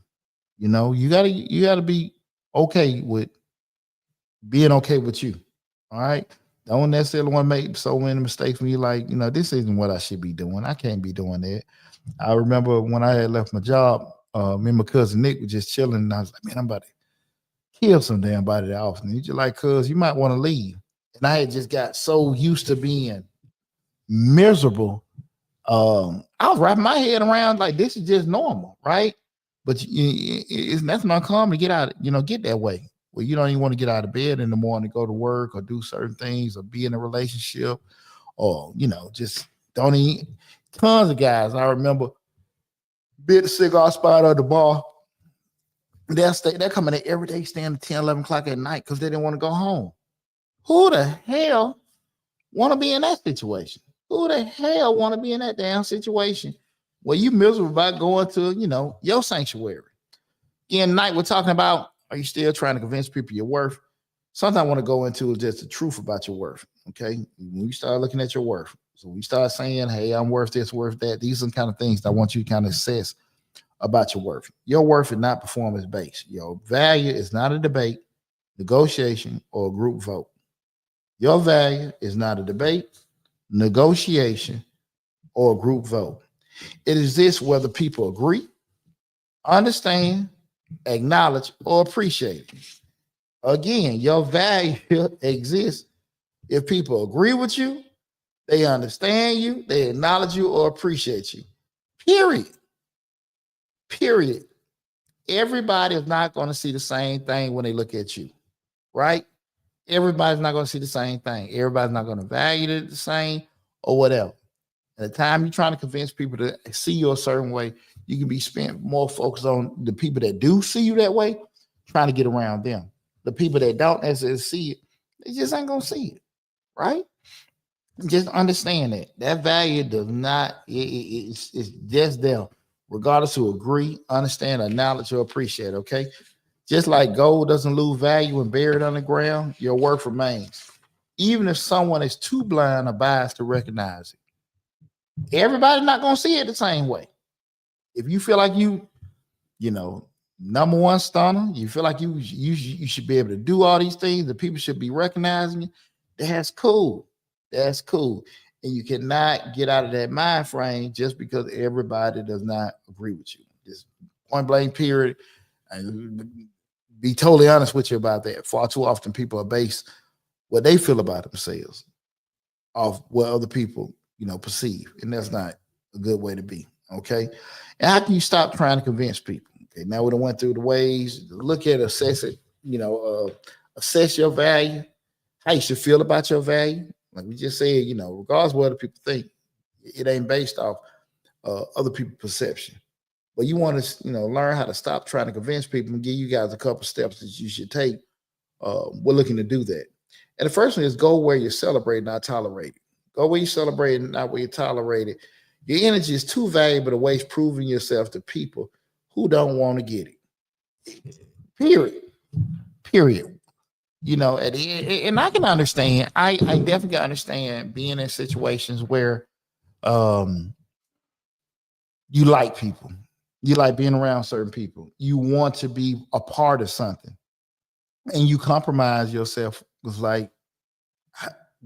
You gotta be okay with being okay with you. All right. Don't necessarily want to make so many mistakes when you're like, this isn't what I should be doing. I can't be doing that. I remember when I had left my job, me and my cousin Nick were just chilling, and I was like, man, I'm about to kill some damn body that often. He's just like, cuz you might want to leave. And I had just got so used to being miserable. I was wrapping my head around like this is just normal, right? But it's nothing uncommon to get out, get that way. Well, you don't even want to get out of bed in the morning to go to work or do certain things or be in a relationship or, just don't eat. Tons of guys. I remember bit the cigar spot at the bar. They're coming in every day, staying at 10, 11 o'clock at night because they didn't want to go home. Who the hell want to be in that situation? Who the hell want to be in that damn situation where you miserable about going to, your sanctuary? Again, tonight we're talking about, are you still trying to convince people your worth? Something I want to go into is just the truth about your worth, okay? When you start looking at your worth, so we start saying, hey, I'm worth this, worth that. These are the kind of things that I want you to kind of assess about your worth. Your worth is not performance-based. Your value is not a debate, negotiation, or a group vote. Your value is not a debate, negotiation, or a group vote. It exists whether people agree, understand, acknowledge, or appreciate it. Again, your value exists if people agree with you, they understand you, they acknowledge you, or appreciate you. Period. Everybody is not going to see the same thing when they look at you, right? Everybody's not going to see the same thing. Everybody's not going to value it the same or whatever. At the time you're trying to convince people to see you a certain way, you can be spent more focused on the people that do see you that way, trying to get around them. The people that don't necessarily see it, they just ain't going to see it, right? Just understand that value does not, it's just there, regardless who agree, understand, acknowledge, or appreciate, okay? Just like gold doesn't lose value when buried underground, your worth remains, even if someone is too blind or biased to recognize it. Everybody's not going to see it the same way. If you feel like number one stunner, you feel like you should be able to do all these things, that people should be recognizing you, that's cool. That's cool. And you cannot get out of that mind frame just because everybody does not agree with you. Just point blank period. And be totally honest with you about that. Far too often people are based what they feel about themselves off what other people, perceive. And that's not a good way to be. Okay. And how can you stop trying to convince people? Okay. Now we done went through the ways to look at, assess it, assess your value, how you should feel about your value. Like we just said, regardless of what other people think, it ain't based off other people's perception. But you want to, learn how to stop trying to convince people and give you guys a couple steps that you should take. We're looking to do that. And the first one is go where you're celebrated, not tolerated. Go where you celebrate, not where you tolerate it. Your energy is too valuable to waste proving yourself to people who don't want to get it. Period. And I can understand. I definitely understand being in situations where you like people. You like being around certain people. You want to be a part of something. And you compromise yourself with like,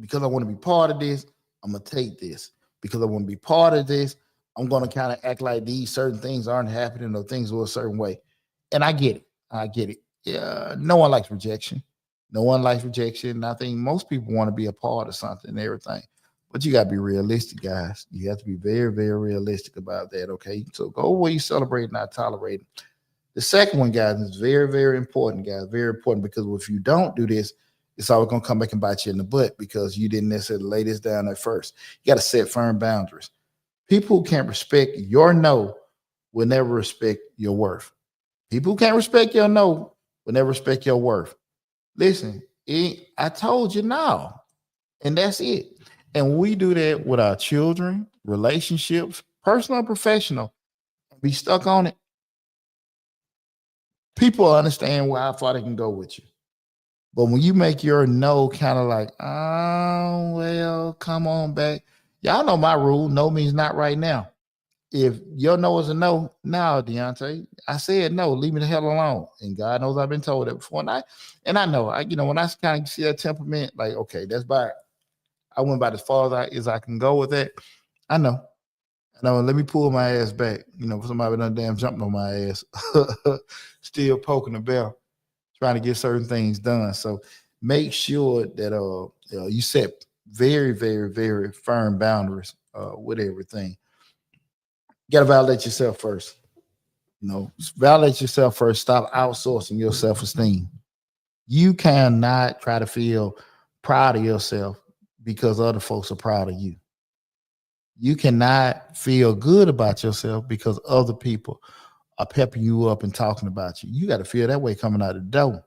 because I want to be part of this, I'm going to take this. Because I want to be part of this, I'm going to kind of act like these certain things aren't happening or things are a certain way. And I get it. Yeah, no one likes rejection. No one likes rejection. I think most people want to be a part of something and everything. But you gotta be realistic, guys. You have to be very, very realistic about that. Okay. So go where you celebrate, not tolerate. The second one, guys, is very, very important, guys. Very important because if you don't do this, it's always gonna come back and bite you in the butt because you didn't necessarily lay this down at first. You got to set firm boundaries. People who can't respect your no will never respect your worth. People who can't respect your no will never respect your worth. Listen, I told you no, and that's it. And we do that with our children, relationships, personal and professional. Be stuck on it. People understand how far they can go with you. But when you make your no kind of like, oh, well, come on back. Y'all know my rule. No means not right now. If your no is a no, now, Deonte, I said no, leave me the hell alone. And God knows I've been told that before. And I know, when I kind of see that temperament, like, okay, that's by, I went about as far as I can go with that. I know. Let me pull my ass back. Somebody done damn jumped on my ass. Still poking the bell, trying to get certain things done. So make sure that you set very, very, very firm boundaries with everything. You got to validate yourself first. Validate yourself first. Stop outsourcing your self-esteem. You cannot try to feel proud of yourself because other folks are proud of you. You cannot feel good about yourself because other people are pepping you up and talking about you. You got to feel that way coming out the door.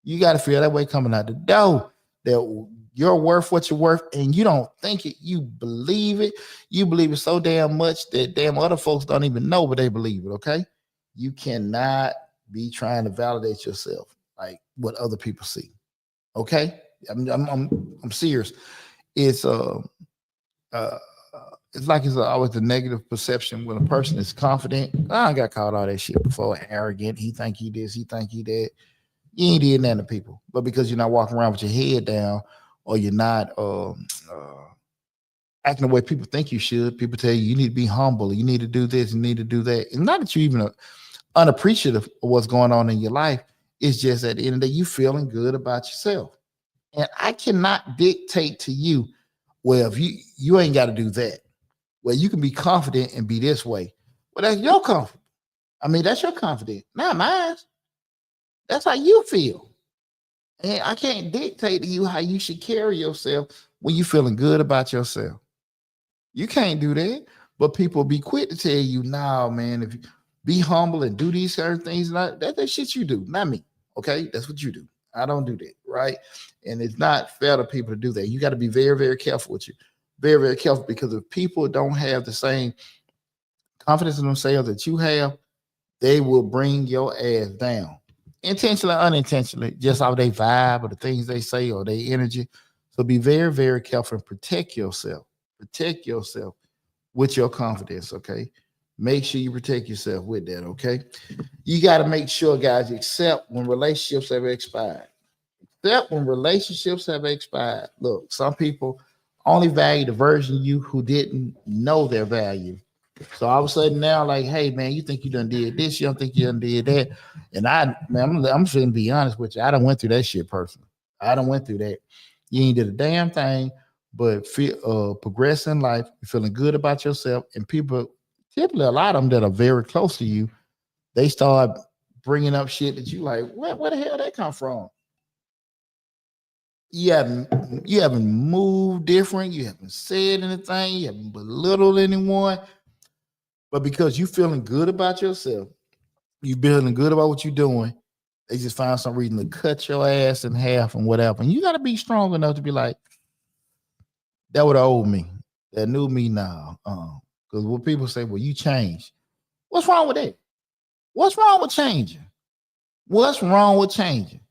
You got to feel that way coming out the door, that you're worth what you're worth, and you don't think it. You believe it. You believe it so damn much that damn other folks don't even know, but they believe it, okay? You cannot be trying to validate yourself like what other people see, okay? I'm serious. It's it's like it's always a negative perception when a person is confident. I got called all that shit before. Arrogant. He think he this. He think he that. You ain't did nothing to people. But because you're not walking around with your head down, or you're not acting the way people think you should, people tell you need to be humble. You need to do this. You need to do that. And not that you even unappreciative of what's going on in your life. It's just at the end of the day, you feeling good about yourself. And I cannot dictate to you, well, if you ain't got to do that. Well, you can be confident and be this way. Well, that's your confidence. That's your confidence, not mine. That's how you feel. And I can't dictate to you how you should carry yourself when you're feeling good about yourself. You can't do that. But people be quick to tell you, nah, man, if you be humble and do these certain things, that shit you do, not me. Okay, that's what you do. I don't do that, right? And it's not fair to people to do that. You got to be very, very careful with you. Very, very careful, because if people don't have the same confidence in themselves that you have, they will bring your ass down. Intentionally or unintentionally, just how they vibe or the things they say or their energy. So be very, very careful and protect yourself. Protect yourself with your confidence, okay? Make sure you protect yourself with that, okay? You got to make sure, guys, except when relationships have expired. Except when relationships have expired. Look, some people only value the version of you who didn't know their value. So all of a sudden now, like, hey man, you think you done did this? You don't think you done did that? And I'm just gonna be honest with you. I done went through that shit personally. I done went through that. You ain't did a damn thing, but feel progress in life. You're feeling good about yourself, and people, typically a lot of them that are very close to you, they start bringing up shit that you like. Where the hell that come from? You haven't moved different. You haven't said anything. You haven't belittled anyone. But because you feeling good about yourself, you feeling good about what you're doing, they just find some reason to cut your ass in half and whatever. And you got to be strong enough to be like, that would have old me. That new me now. Because when people say, well, you changed. What's wrong with that? What's wrong with changing? What's wrong with changing?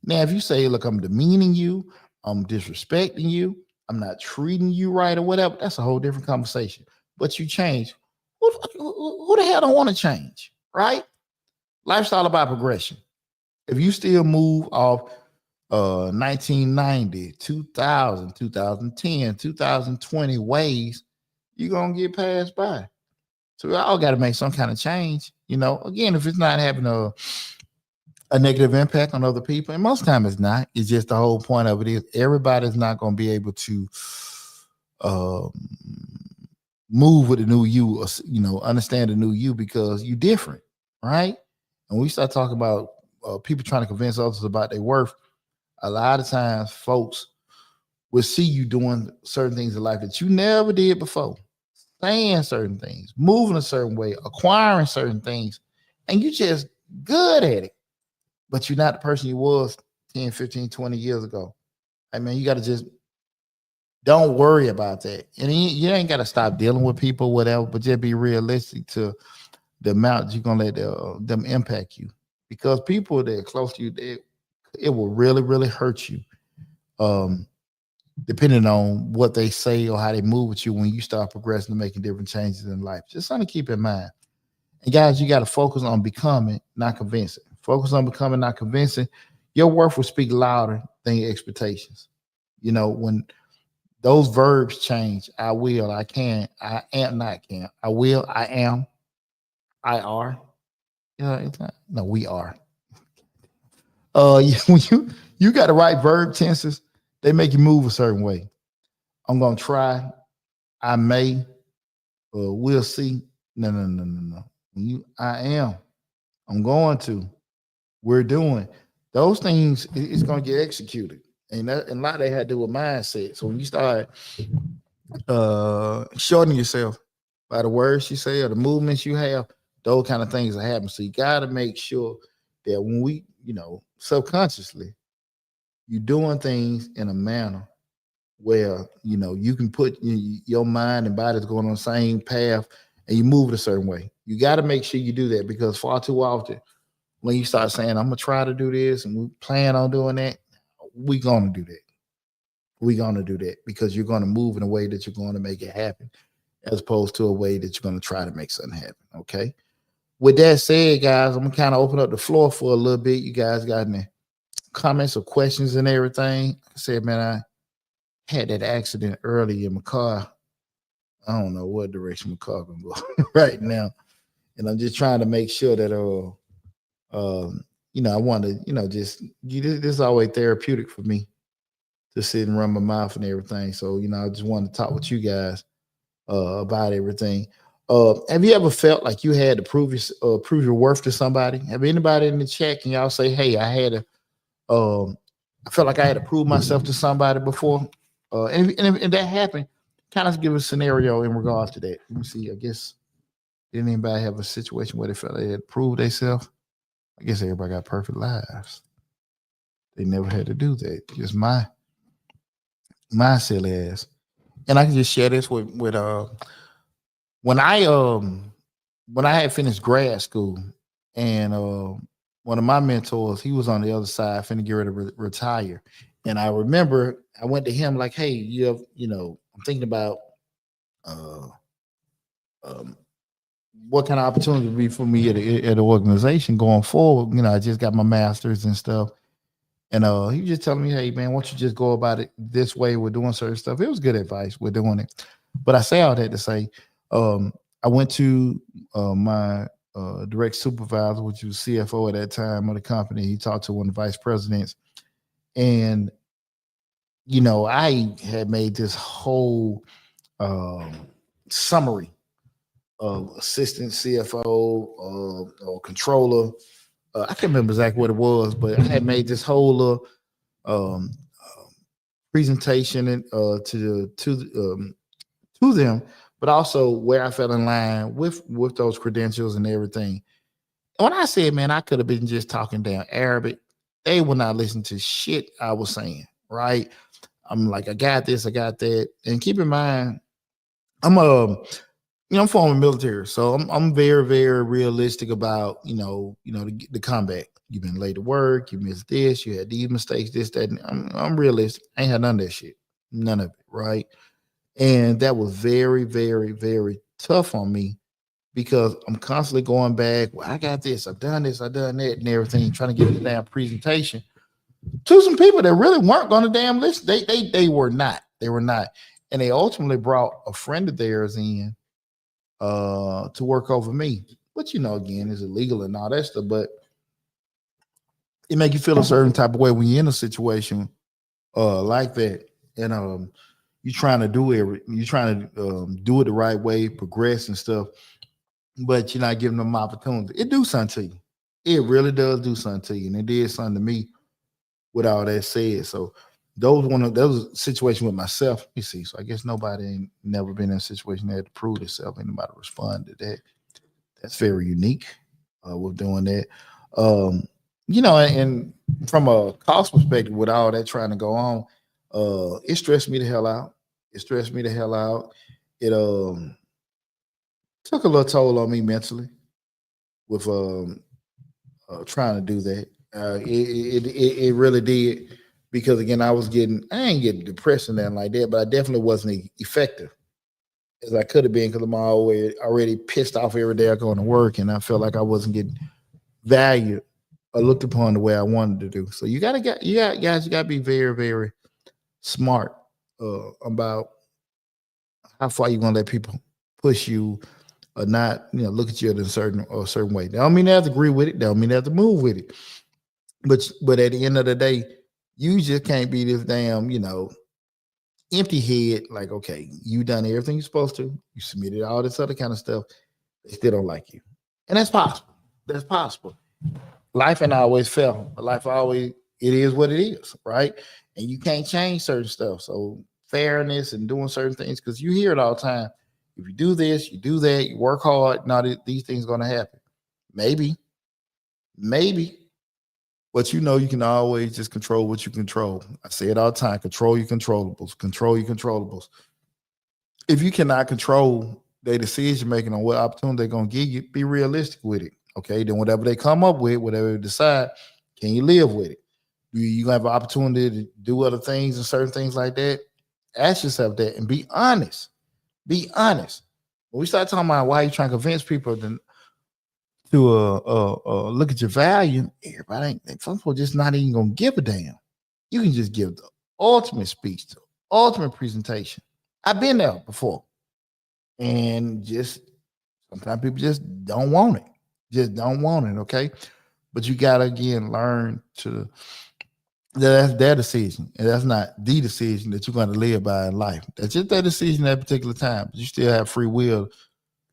Now, if you say, look, I'm demeaning you, I'm disrespecting you, I'm not treating you right or whatever, that's a whole different conversation. But you change. Who the hell don't want to change, right? Life's all about progression. If you still move off 1990, 2000, 2010, 2020 ways, you're going to get passed by. So we all got to make some kind of change. Again, if it's not having a negative impact on other people, and most time it's not. It's just the whole point of it is everybody's not going to be able to um, move with the new you, or understand the new you because you different, right? And we start talking about people trying to convince others about their worth. A lot of times, folks will see you doing certain things in life that you never did before, saying certain things, moving a certain way, acquiring certain things, and you just good at it, but you're not the person you was 10, 15, 20 years ago. I mean, you got to just don't worry about that. And you ain't got to stop dealing with people, whatever, but just be realistic to the amount you're going to let them impact you. Because people that are close to you, it will really, really hurt you. Um, Depending on what they say or how they move with you when you start progressing and making different changes in life. Just something to keep in mind. And guys, you got to focus on becoming, not convincing. Focus on becoming, not convincing. Your worth will speak louder than your expectations. When those verbs change, I will, I can, I am, not can. I will, I am, I are. It's not, no, we are. When you got the right verb tenses, they make you move a certain way. I'm gonna try. I may. We'll see. No, no, no, no, no. I am. I'm going to. We're doing. Those things is going to get executed, and a lot of that had to do with mindset. So when you start shortening yourself by the words you say or the movements you have, those kind of things are happening. So you got to make sure that when we, subconsciously, you're doing things in a manner where you can put your mind and body's going on the same path and you move it a certain way. You got to make sure you do that because far too often when you start saying I'm gonna try to do this and we plan on doing that, we're gonna do that. We're gonna do that because you're gonna move in a way that you're going to make it happen as opposed to a way that you're going to try to make something happen. Okay. With that said, guys, I'm gonna kind of open up the floor for a little bit. You guys got any comments or questions and everything? I said, man, I had that accident early in my car. I don't know what direction my car gonna go right now, and I'm just trying to make sure that I want to just this is always therapeutic for me to sit and run my mouth and everything. So I just wanted to talk with you guys about everything. Have you ever felt like you had to prove your worth to somebody? Have anybody in the chat can y'all say, hey, I felt like I had to prove myself to somebody before? And that happened, kind of give a scenario in regards to that. Let me see. I guess didn't anybody have a situation where they felt they had proved themselves? I guess everybody got perfect lives. They never had to do that. Just my silly ass. And I can just share this with when I had finished grad school, and one of my mentors, he was on the other side, finna get ready to retire. And I remember I went to him like, hey, I'm thinking about uh, um, what kind of opportunity would be for me at an organization going forward. I just got my master's and stuff. And he was just telling me, hey, man, why don't you just go about it this way? We're doing certain stuff. It was good advice. We're doing it. But I say all that to say, I went to my direct supervisor, which was CFO at that time of the company. He talked to one of the vice presidents. And, I had made this whole summary of assistant CFO or controller. I can't remember exactly what it was, but I had made this whole um, presentation to them, but also where I fell in line with those credentials and everything. And when I said, man, I could have been just talking down Arabic, they would not listen to shit I was saying. Right? I'm like, I got this, I got that, and keep in mind, I'm former military, so I'm very, very realistic about the comeback. You've been late to work, you missed this, you had these mistakes, this, that. And I'm realistic. I ain't had none of that shit, none of it, right? And that was very, very, very tough on me because I'm constantly going back. Well, I got this, I've done this, I've done that, and everything, trying to get the damn presentation to some people that really weren't going to damn listen. They were not. They were not, and they ultimately brought a friend of theirs in to work over me, which again is illegal and all that stuff. But it make you feel a certain type of way when you're in a situation like that, and you're trying to you're trying to do it the right way, progress and stuff, but you're not giving them opportunity. It do something to you. It really does do something to you, and it did something to me with all that said. So those situation with myself. You see, so I guess nobody ain't never been in a situation that had to prove itself. Anybody respond to that? That's very unique. With doing that, um, and from a cost perspective, with all that trying to go on, it stressed me the hell out. It stressed me the hell out. It took a little toll on me mentally with trying to do that. It really did because again I ain't getting depressed and nothing like that, but I definitely wasn't effective as I could have been because I'm already pissed off every day I go to work and I felt like I wasn't getting valued or looked upon the way I wanted to do. So you gotta be very, very smart about how far you gonna let people push you or not, look at you in a certain way. They don't mean they have to agree with it, they don't mean they have to move with it. But at the end of the day, you just can't be this damn, empty head, like, okay, you done everything you're supposed to, you submitted all this other kind of stuff, they still don't like you. And that's possible. That's possible. Life ain't always fair, but life always it is what it is, right? And you can't change certain stuff. So fairness and doing certain things, because you hear it all the time. If you do this, you do that, you work hard, not these things gonna happen. Maybe, maybe. But you can always just control what you control. I say it all the time: control your controllables. Control your controllables. If you cannot control their decision making on what opportunity they're gonna give you, be realistic with it. Okay, then whatever they come up with, whatever they decide, can you live with it? You gonna have an opportunity to do other things and certain things like that. Ask yourself that and be honest. Be honest. When we start talking about why you trying to convince people to look at your value, everybody ain't some people just not even gonna give a damn. You can just give the ultimate speech, the ultimate presentation. I've been there before. And just sometimes people just don't want it. Just don't want it, okay? But you gotta again learn to that's their decision, and that's not the decision that you're going to live by in life. That's just their decision at a particular time. But you still have free will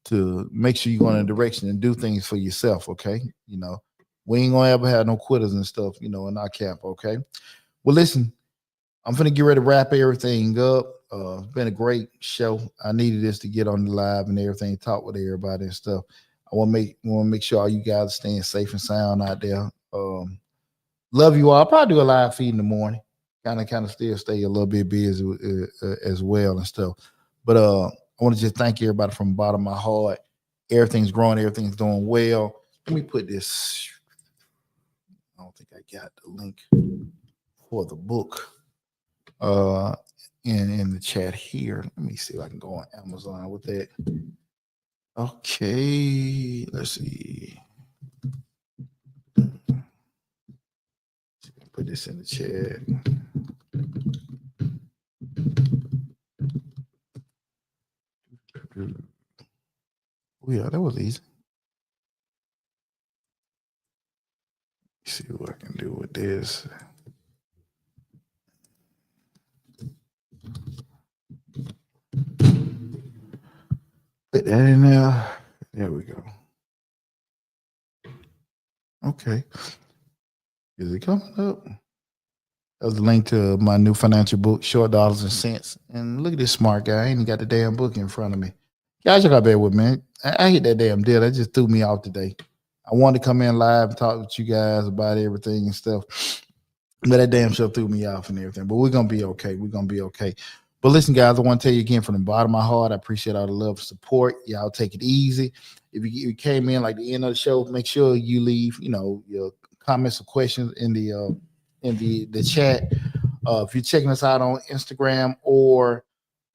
to make sure you go in a direction and do things for yourself. Okay, we ain't gonna ever have no quitters and stuff. In our camp. Okay. Well, listen, I'm gonna get ready to wrap everything up. It's been a great show. I needed this to get on the live and everything, talk with everybody and stuff. I want to make sure all you guys are staying safe and sound out there. Love you all. I'll probably do a live feed in the morning. Kind of still stay a little bit busy as well and stuff. But I want to just thank everybody from the bottom of my heart. Everything's growing. Everything's doing well. Let me put this. I don't think I got the link for the book in the chat here. Let me see if I can go on Amazon with that. Okay. Let's see. Put this in the chat. Oh, yeah, that was easy. Let's see what I can do with this. Put that in there. There we go. Okay. Is it coming up? That was a link to my new financial book, Short Dollars and Cents. And look at this smart guy. I ain't even got the damn book in front of me. Guys, you got bear with me. I hit that damn deal. That just threw me off today. I wanted to come in live and talk with you guys about everything and stuff. But that damn show threw me off and everything. But we're going to be okay. We're going to be okay. But listen, guys, I want to tell you again from the bottom of my heart, I appreciate all the love and support. Y'all take it easy. If you came in like the end of the show, make sure you leave, your comments or questions in the chat. If you're checking us out on Instagram or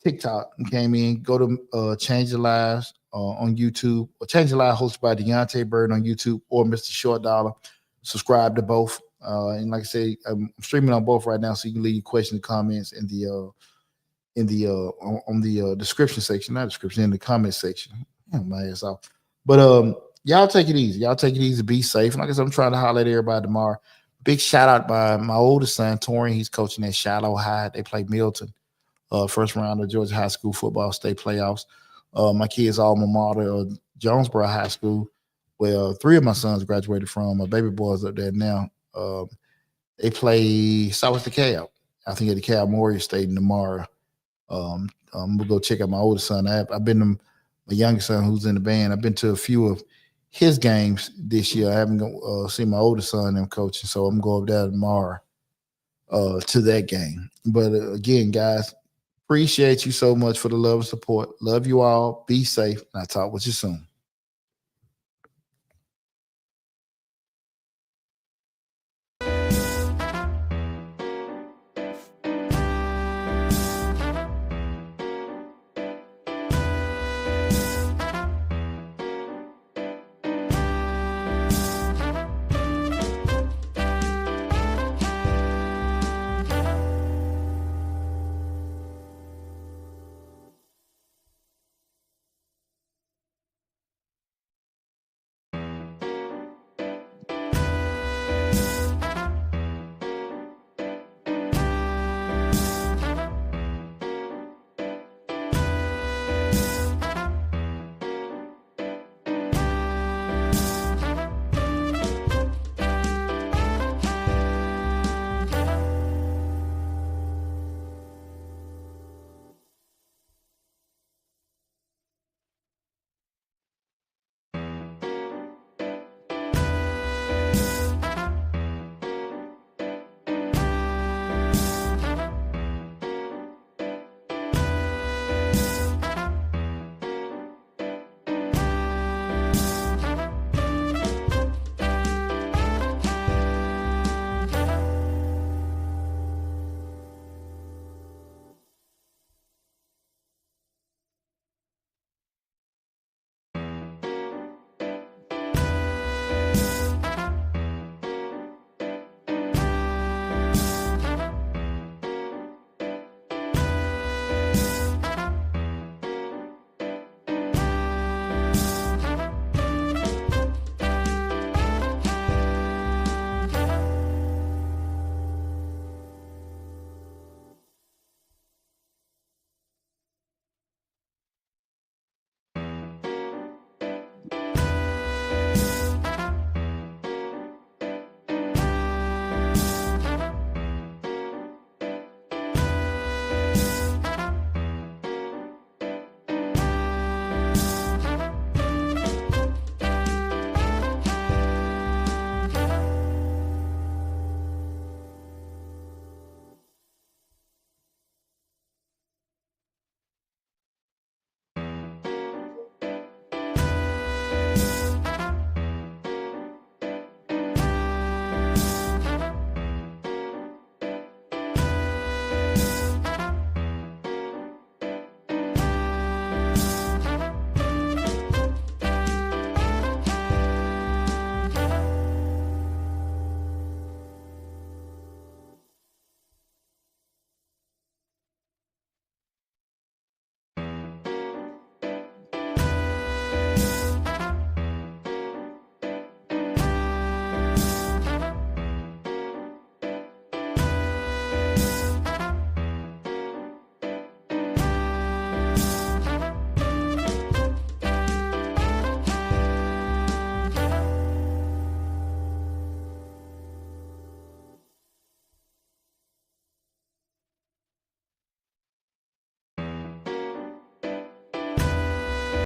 TikTok and came in, go to Change the Lives on YouTube, or Change the Lives hosted by Deonte Burden on YouTube or Mr. Short Dollar. Subscribe to both. And like I said, I'm streaming on both right now, so you can leave your questions and comments in the description section, not description, in the comment section. My ass off. But y'all take it easy. Y'all take it easy. Be safe. And like I said, I'm trying to holler at everybody tomorrow. Big shout out by my oldest son, Torian. He's coaching at Shiloh High. They play Milton, first round of Georgia High School football state playoffs. My kids' alma mater, Jonesboro High School. Well, three of my sons graduated from. My baby boys up there now. They play South DeKalb. I think at the Cal Memorial Stadium tomorrow. We'll go check out my oldest son. I've been to my youngest son who's in the band. I've been to a few of his games this year. I haven't seen my oldest son them coaching, so I'm going up there tomorrow to that game. But again, guys, appreciate you so much for the love and support. Love you all. Be safe. And I'll talk with you soon.